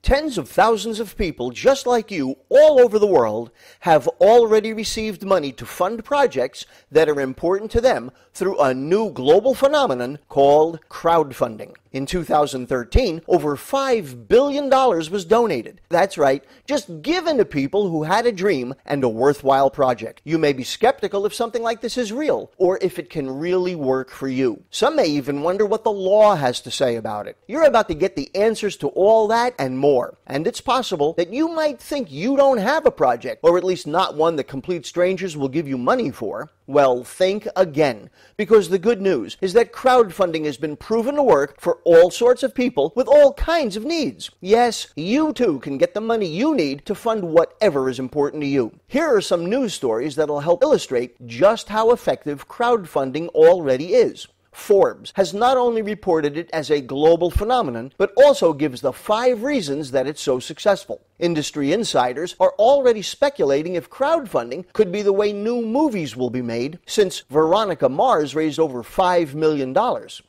Tens of thousands of people just like you all over the world have already received money to fund projects that are important to them through a new global phenomenon called crowdfunding. In 2013, over $5 billion was donated. That's right, just given to people who had a dream and a worthwhile project. You may be skeptical if something like this is real, or if it can really work for you. Some may even wonder what the law has to say about it. You're about to get the answers to all that and more. And it's possible that you might think you don't have a project, or at least not one that complete strangers will give you money for. Well, think again, because the good news is that crowdfunding has been proven to work for all sorts of people with all kinds of needs. Yes, you too can get the money you need to fund whatever is important to you. Here are some news stories that'll help illustrate just how effective crowdfunding already is. Forbes has not only reported it as a global phenomenon, but also gives the 5 reasons that it's so successful. Industry insiders are already speculating if crowdfunding could be the way new movies will be made, since Veronica Mars raised over $5 million.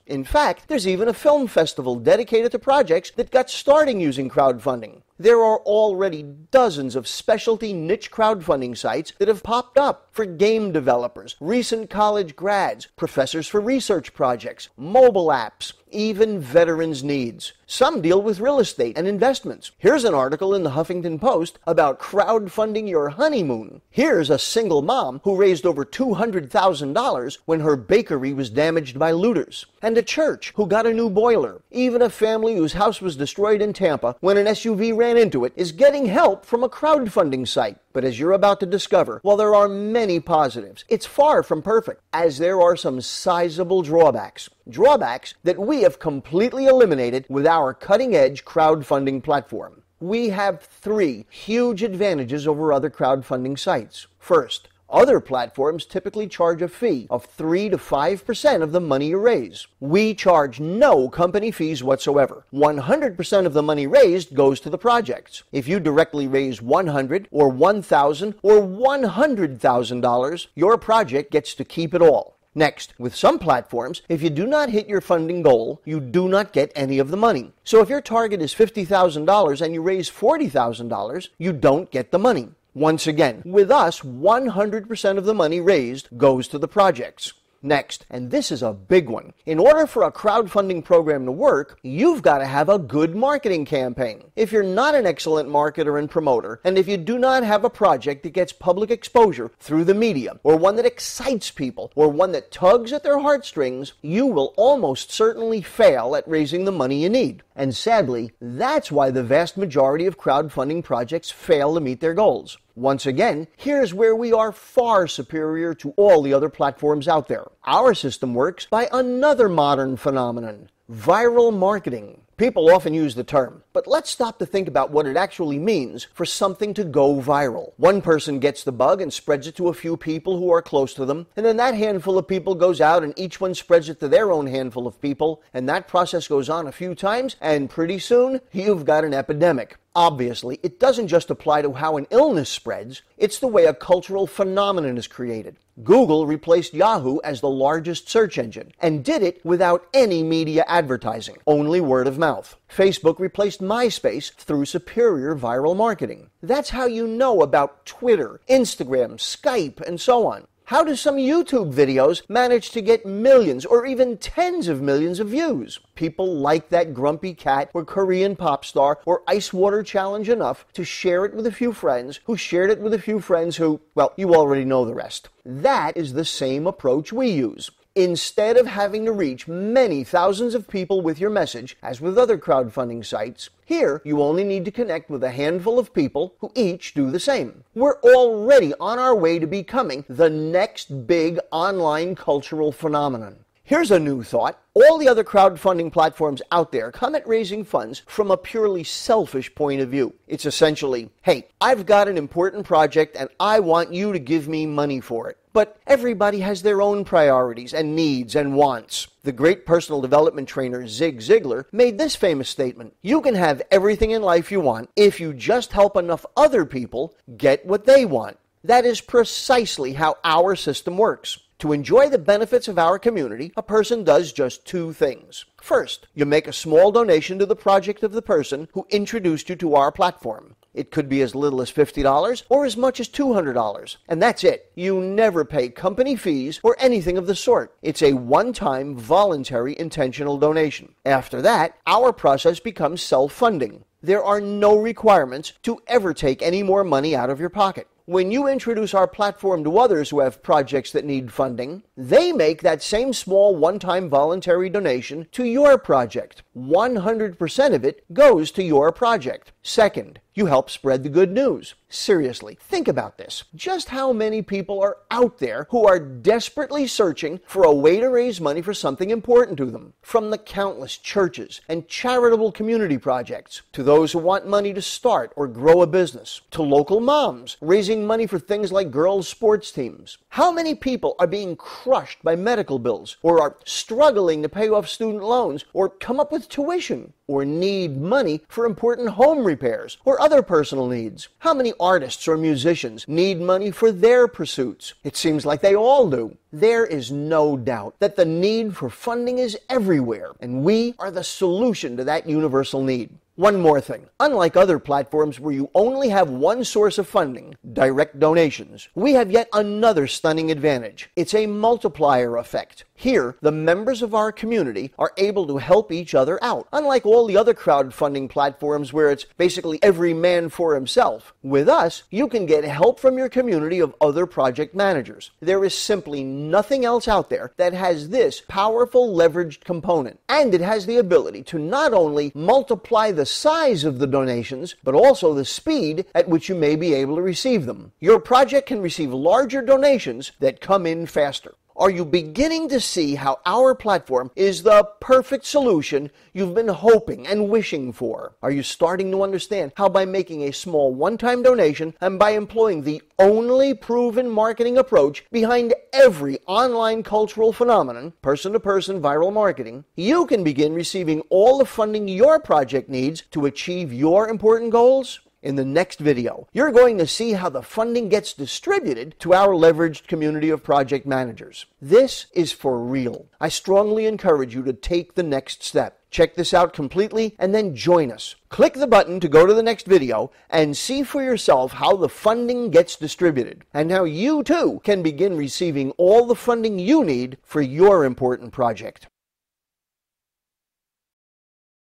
In fact, there's even a film festival dedicated to projects that got started using crowdfunding. There are already dozens of specialty niche crowdfunding sites that have popped up for game developers, recent college grads, professors for research projects, mobile apps, even veterans' needs. Some deal with real estate and investments. Here's an article in the Huffington Post about crowdfunding your honeymoon. Here's a single mom who raised over $200,000 when her bakery was damaged by looters. And a church who got a new boiler. Even a family whose house was destroyed in Tampa when an SUV ran into it is getting help from a crowdfunding site. But as you're about to discover, while there are many positives, it's far from perfect, as there are some sizable drawbacks. Drawbacks that we have completely eliminated with our cutting-edge crowdfunding platform. We have 3 huge advantages over other crowdfunding sites. First, other platforms typically charge a fee of 3 to 5% of the money you raise. We charge no company fees whatsoever. 100% of the money raised goes to the projects. If you directly raise $100 or $1,000 or $100,000, your project gets to keep it all. Next, with some platforms, if you do not hit your funding goal, you do not get any of the money. So if your target is $50,000 and you raise $40,000, you don't get the money. Once again, with us, 100% of the money raised goes to the projects. Next, and this is a big one, in order for a crowdfunding program to work, you've got to have a good marketing campaign. If you're not an excellent marketer and promoter, and if you do not have a project that gets public exposure through the media, or one that excites people, or one that tugs at their heartstrings, you will almost certainly fail at raising the money you need. And sadly, that's why the vast majority of crowdfunding projects fail to meet their goals. Once again, here's where we are far superior to all the other platforms out there. Our system works by another modern phenomenon: viral marketing. People often use the term, but let's stop to think about what it actually means for something to go viral. One person gets the bug and spreads it to a few people who are close to them, and then that handful of people goes out and each one spreads it to their own handful of people, and that process goes on a few times, and pretty soon, you've got an epidemic. Obviously, it doesn't just apply to how an illness spreads, it's the way a cultural phenomenon is created. Google replaced Yahoo as the largest search engine, and did it without any media advertising, only word of mouth. Facebook replaced MySpace through superior viral marketing. That's how you know about Twitter, Instagram, Skype, and so on. How do some YouTube videos manage to get millions or even tens of millions of views? People like that grumpy cat or Korean pop star or ice water challenge enough to share it with a few friends who shared it with a few friends who, well, you already know the rest. That is the same approach we use. Instead of having to reach many thousands of people with your message, as with other crowdfunding sites, here you only need to connect with a handful of people who each do the same. We're already on our way to becoming the next big online cultural phenomenon. Here's a new thought. All the other crowdfunding platforms out there come at raising funds from a purely selfish point of view. It's essentially, hey, I've got an important project and I want you to give me money for it. But everybody has their own priorities and needs and wants. The great personal development trainer Zig Ziglar made this famous statement: you can have everything in life you want if you just help enough other people get what they want. That is precisely how our system works. To enjoy the benefits of our community, a person does just two things. First, you make a small donation to the project of the person who introduced you to our platform. It could be as little as $50 or as much as $200. And that's it. You never pay company fees or anything of the sort. It's a one-time, voluntary, intentional donation. After that, our process becomes self-funding. There are no requirements to ever take any more money out of your pocket. When you introduce our platform to others who have projects that need funding, they make that same small one-time voluntary donation to your project. 100% of it goes to your project. Second, you help spread the good news. Seriously, think about this. Just how many people are out there who are desperately searching for a way to raise money for something important to them? From the countless churches and charitable community projects, to those who want money to start or grow a business, to local moms raising money for things like girls' sports teams. How many people are being crushed by medical bills, or are struggling to pay off student loans, or come up with tuition, or need money for important home repairs or other personal needs? How many artists or musicians need money for their pursuits? It seems like they all do. There is no doubt that the need for funding is everywhere, and we are the solution to that universal need. One more thing. Unlike other platforms where you only have one source of funding, direct donations, we have yet another stunning advantage. It's a multiplier effect. Here, the members of our community are able to help each other out. Unlike all the other crowdfunding platforms where it's basically every man for himself, with us, you can get help from your community of other project managers. There is simply nothing else out there that has this powerful leveraged component. And it has the ability to not only multiply the size of the donations, but also the speed at which you may be able to receive them. Your project can receive larger donations that come in faster. Are you beginning to see how our platform is the perfect solution you've been hoping and wishing for? Are you starting to understand how by making a small one-time donation and by employing the only proven marketing approach behind every online cultural phenomenon, person-to-person viral marketing, you can begin receiving all the funding your project needs to achieve your important goals? In the next video, you're going to see how the funding gets distributed to our leveraged community of project managers. This is for real. I strongly encourage you to take the next step. Check this out completely and then join us. Click the button to go to the next video and see for yourself how the funding gets distributed and how you too can begin receiving all the funding you need for your important project.